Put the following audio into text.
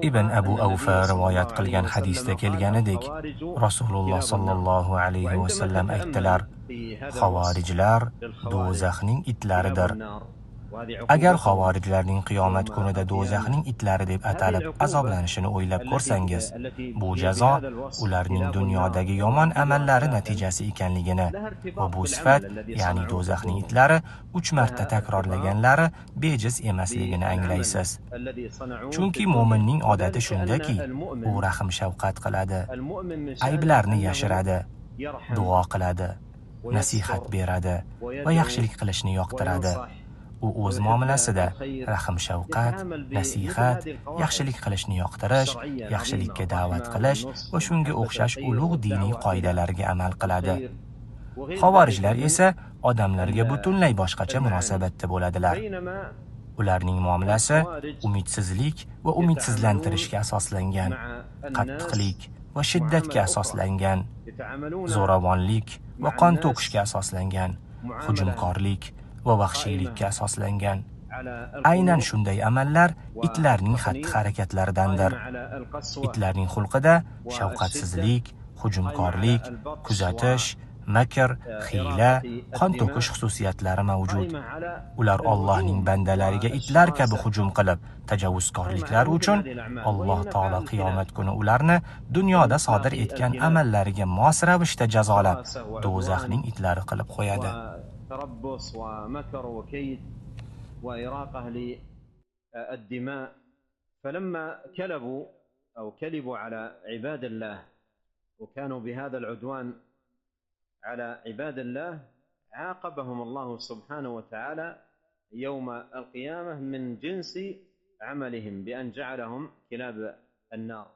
ibn Abu Awfa rivoyat qilgan hadisda kelganidek, Rasululloh sollallohu alayhi vasallam aytdilar: Xavorijlar do'zaxning itlaridir. Agar xavorijlarning qiyomat kunida do'zaxning itlari deb atalib azoblanishini o'ylab ko'rsangiz, bu jazo ularning dunyodagi yomon amallari natijasi ekanligini va bu sifat, ya'ni do'zaxning itlari 3 marta takrorlaganlari bejiz emasligini anglaysiz. Chunki mo'minning odati shundaki, u rahm shafqat qiladi, ayblarni yashiradi, duo qiladi, nasihat beradi va yaxshilik qilishni yoqtiradi. U o'z muomalasida rahm shafqat, nasihat, yaxshilik qilishni yoqtirish, yaxshilikka da'vat qilish va shunga o'xshash ulug' diniy qoidalarga amal qiladi. Xavorijlar esa odamlarga butunlay boshqacha munosabatda bo'ladilar. Ularning muomalasi umidsizlik va umidsizlantirishga asoslangan, qattiqlik va shiddatga asoslangan, zo'ravonlik va qon to'kishga asoslangan, hujumkorlik va vahshiylikka asoslangan. Aynan shunday amallar itlarning xatti-harakatlaridandir. Itlarning xulqida shafqatsizlik, hujumkorlik, kuzatish, makr, hiyla, qon to'kish xususiyatlari mavjud. Ular Allohning bandalariga itlar kabi hujum qilib, tajovuzkorliklari uchun Alloh taolo qiyomat kuni ularni dunyoda sodir etgan amallariga mos ravishda jazolab, do'zaxning itlari qilib qo'yadi. تربص ومكر وكيد وإراقة للدماء. فلما كلبوا على عباد الله وكانوا بهذا العدوان على عباد الله، عاقبهم الله سبحانه وتعالى يوم القيامة من جنس عملهم بأن جعلهم كلاب النار.